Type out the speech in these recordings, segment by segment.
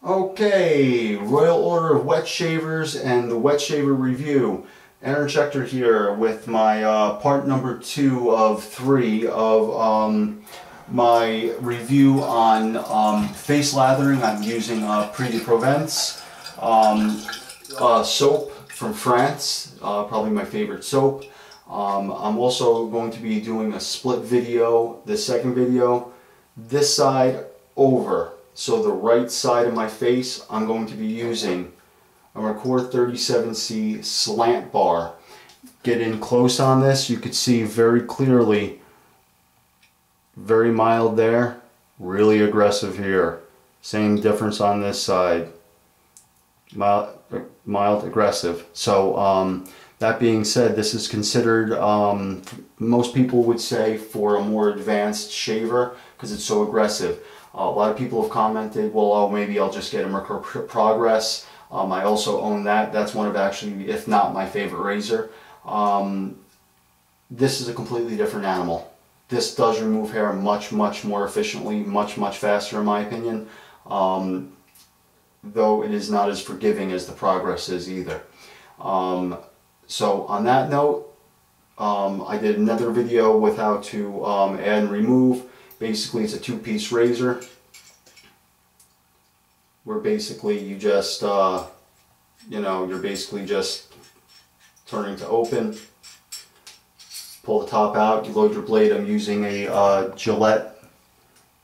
Okay, Royal Order of Wet Shavers and the Wet Shaver Review. Interjector here with my part number 2 of 3 of my review on face lathering. I'm using Pre de Provence soap from France, probably my favorite soap. I'm also going to be doing a split video, the second video, this side over. So the right side of my face, I'm going to be using a Merkur 37C slant bar. Get in close on this, you could see very clearly, very mild there, really aggressive here. Same difference on this side, mild aggressive. So that being said, this is considered, most people would say, for a more advanced shaver because it's so aggressive. A lot of people have commented, well, oh, maybe I'll just get a Merkur Progress. I also own that. That's one of actually, if not my favorite razor. This is a completely different animal. This does remove hair much more efficiently, much faster in my opinion. Though it is not as forgiving as the Progress is either. So on that note, I did another video with how to add and remove. Basically, it's a two-piece razor where basically you just, you're basically just turning to open, pull the top out, you load your blade. I'm using a Gillette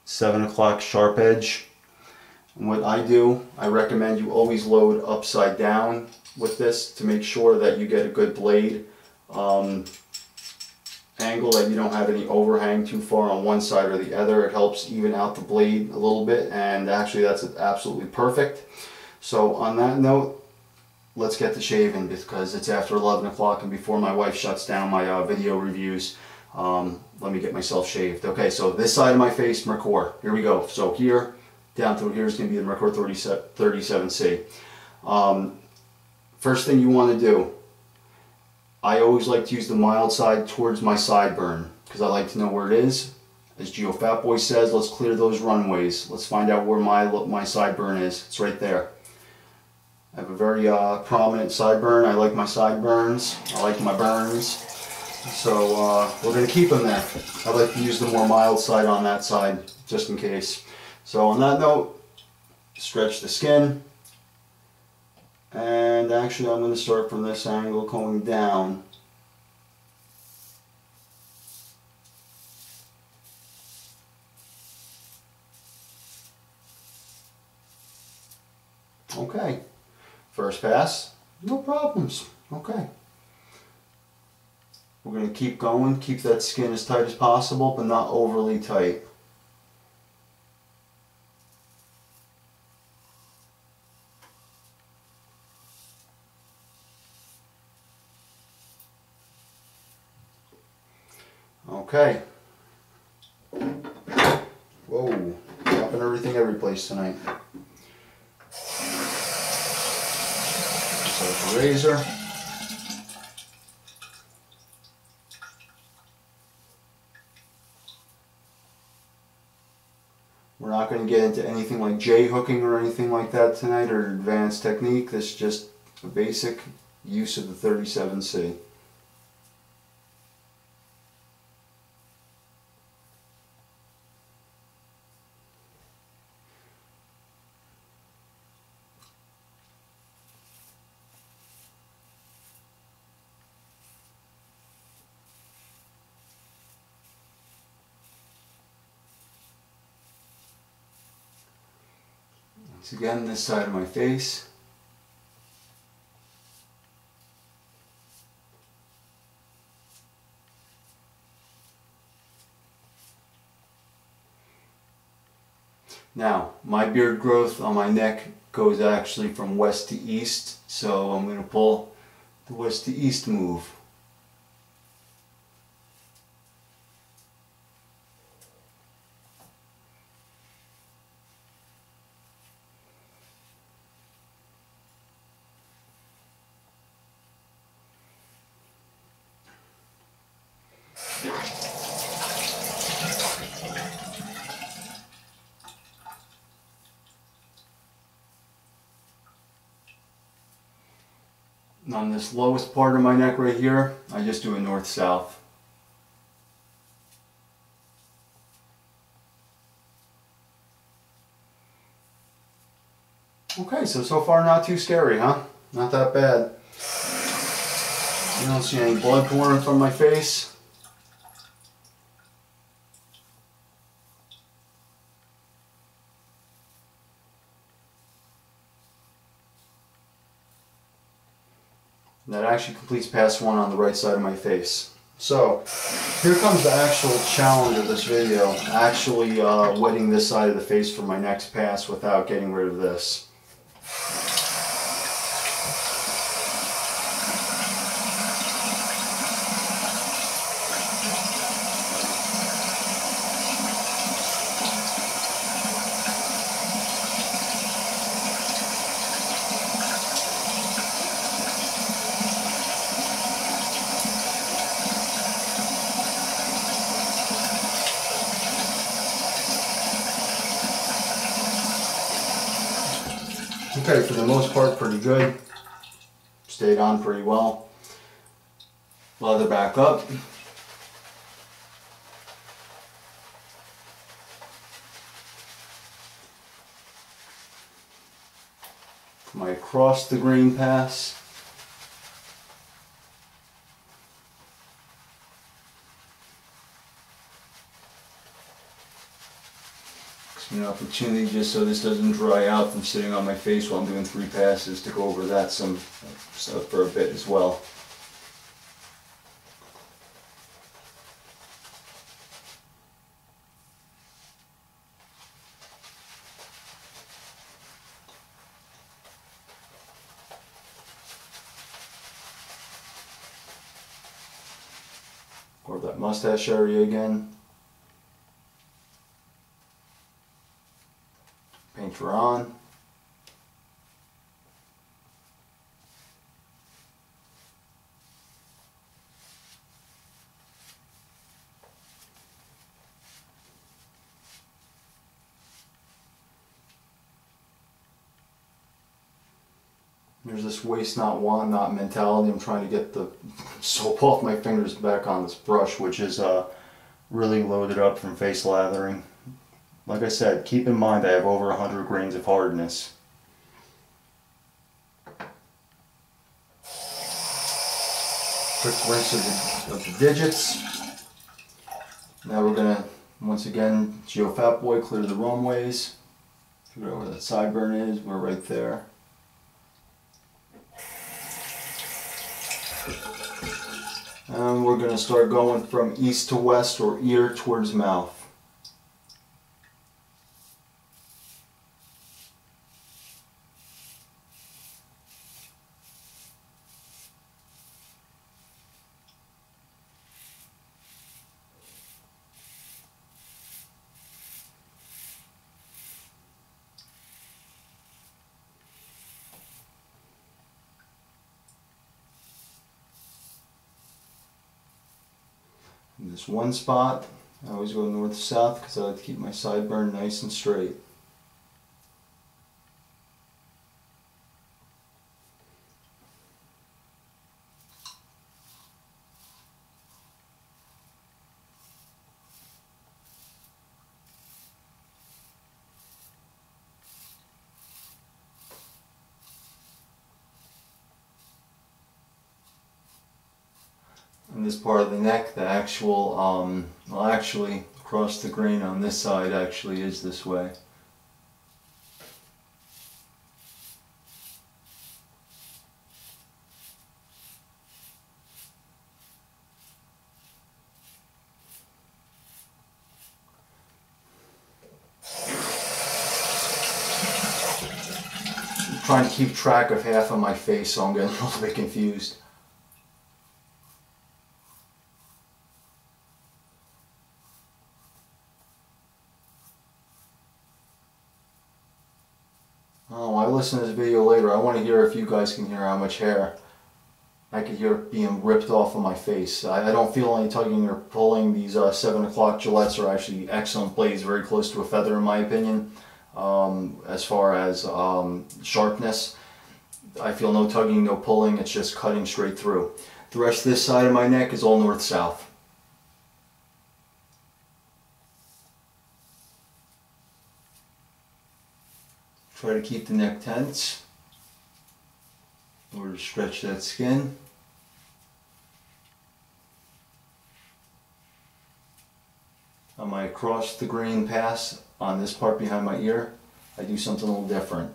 7 o'clock sharp edge. And what I do, I recommend you always load upside down with this to make sure that you get a good blade angle, that you don't have any overhang too far on one side or the other. It helps even out the blade a little bit, and actually that's absolutely perfect. So on that note, let's get to shaving because it's after 11 o'clock and before my wife shuts down my video reviews. Let me get myself shaved. Okay, so this side of my face, Merkur. Here we go. So here, down through here is going to be the Merkur 37C. First thing you want to do, I always like to use the mild side towards my sideburn because I like to know where it is. As Geo Fatboy says, let's clear those runways. Let's find out where my sideburn is. It's right there. I have a very prominent sideburn. I like my sideburns. I like my burns. So we're going to keep them there. I like to use the more mild side on that side just in case. So on that note, stretch the skin. And actually I'm going to start from this angle going down. Okay, first pass, no problems. Okay. We're going to keep going, keep that skin as tight as possible, but not overly tight. Okay. Whoa, dropping everything every place tonight. So the razor. We're not going to get into anything like J hooking or anything like that tonight, or advanced technique. This is just a basic use of the 37C. Once again, this side of my face. Now, my beard growth on my neck goes actually from west to east, so I'm going to pull the west to east move. And on this lowest part of my neck right here, I just do a north-south. Okay, so far not too scary, huh? Not that bad. You don't see any blood pouring from my face. And that actually completes pass 1 on the right side of my face. So, here comes the actual challenge of this video, actually wetting this side of the face for my next pass without getting rid of this. Okay, for the most part, pretty good. Stayed on pretty well. Lather back up. My across the grain pass. An opportunity just so this doesn't dry out from sitting on my face while I'm doing 3 passes to go over that some stuff for a bit as well. Or that mustache area again. Painter on. There's this waste not, want not mentality. I'm trying to get the soap off my fingers back on this brush, which is really loaded up from face lathering. Like I said, keep in mind I have over 100 grains of hardness. Quick rinse of the digits. Now we're going to, once again, Fat Boy, clear the runways. Figure out where that sideburn is. We're right there. And we're going to start going from east to west, or ear towards mouth. In this one spot, I always go north-south because I like to keep my sideburn nice and straight. In this part of the neck, the actual, well actually, across the grain on this side actually is this way. I'm trying to keep track of half of my face, so I'm getting a little bit confused. Oh, I listen to this video later. I want to hear if you guys can hear how much hair I could hear being ripped off of my face. I don't feel any tugging or pulling. These 7 o'clock Gillettes are actually excellent blades, very close to a feather in my opinion. As far as sharpness, I feel no tugging, no pulling, it's just cutting straight through. The rest of this side of my neck is all north-south. Try to keep the neck tense in order to stretch that skin. On my across the grain pass on this part behind my ear, I do something a little different.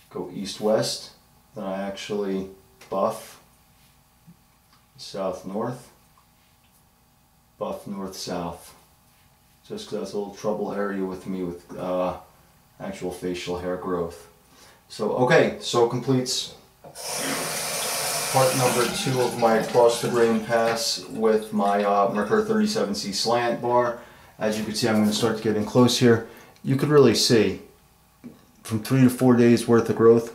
Go east-west, then I actually buff south-north, buff north-south. Just because that's a little trouble area with me with actual facial hair growth. So okay, so completes part number 2 of my across the grain pass with my Merkur 37C slant bar. As you can see, I'm going to start to get in close here. You could really see from 3 to 4 days worth of growth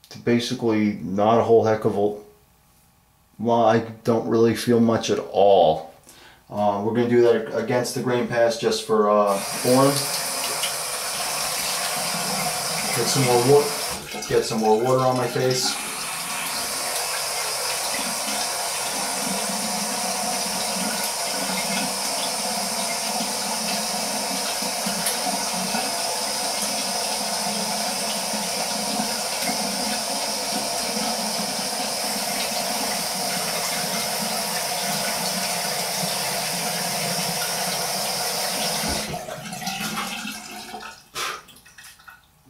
to basically not a whole heck of a, well, I don't really feel much at all. We're going to do that against the grain pass just for form. Get some more water on my face.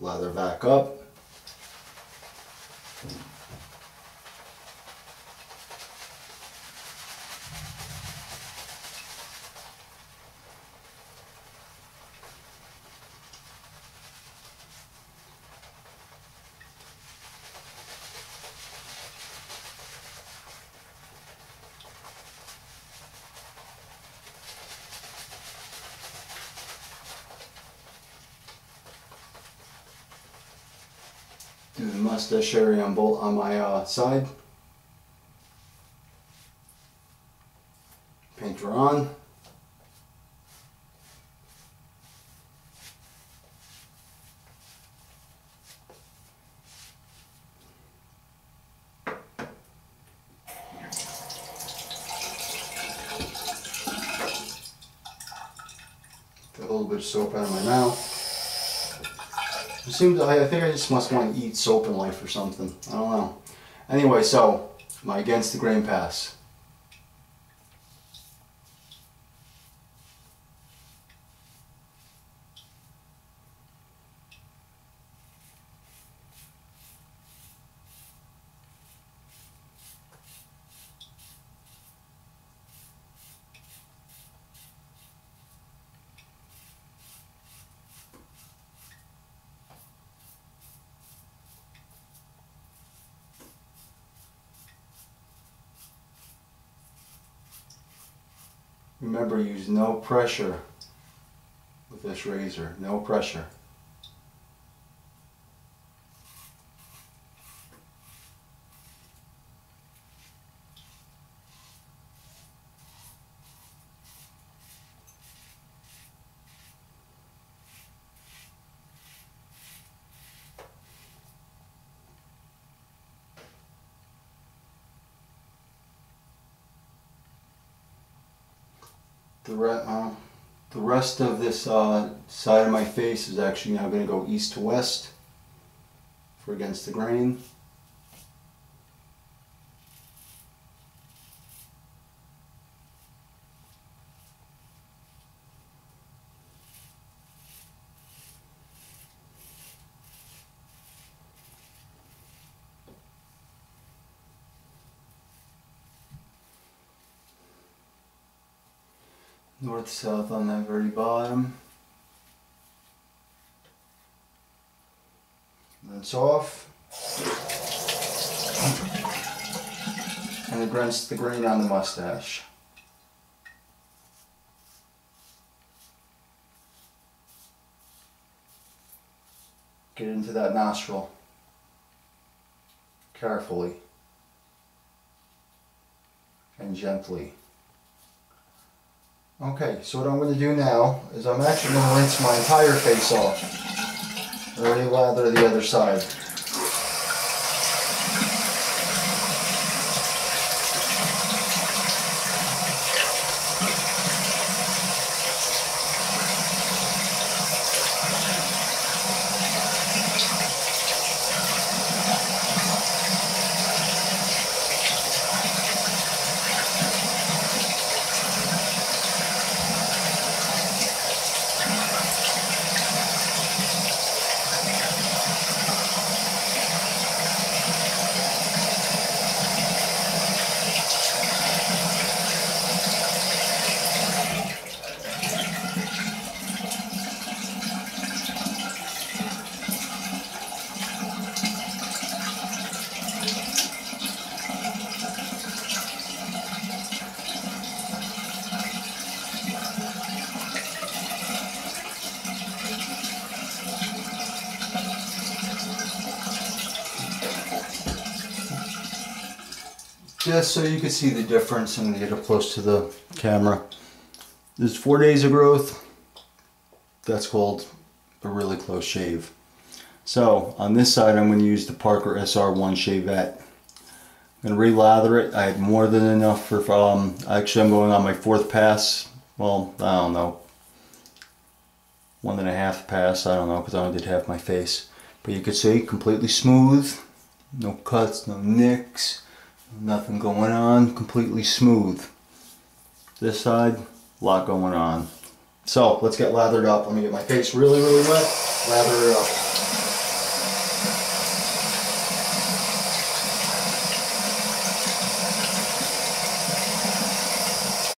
Lather back up. Do the mustache area on my side. Painter on. Get a little bit of soap out of my mouth. I think I just must want to eat soap in life or something. I don't know. Anyway, so my against the grain pass. Remember, use no pressure with this razor, no pressure. The rest of this side of my face is actually now going to go east to west for against the grain. North-south on that very bottom. And it's off. And against the grain on the mustache. Get into that nostril. Carefully. And gently. Okay, so what I'm going to do now is I'm actually going to rinse my entire face off. Already lather the other side. Just so you can see the difference, I'm going to get up close to the camera. There's 4 days of growth. That's called a really close shave. So on this side I'm going to use the Parker SR1 shavette. I'm going to re-lather it. I had more than enough for, actually I'm going on my 4th pass. Well, I don't know. 1.5 pass, I don't know, because I only did half my face. But you can see, completely smooth. No cuts, no nicks. Nothing going on, completely smooth. This side, a lot going on. So let's get lathered up. Let me get my face really, really wet, lather it up.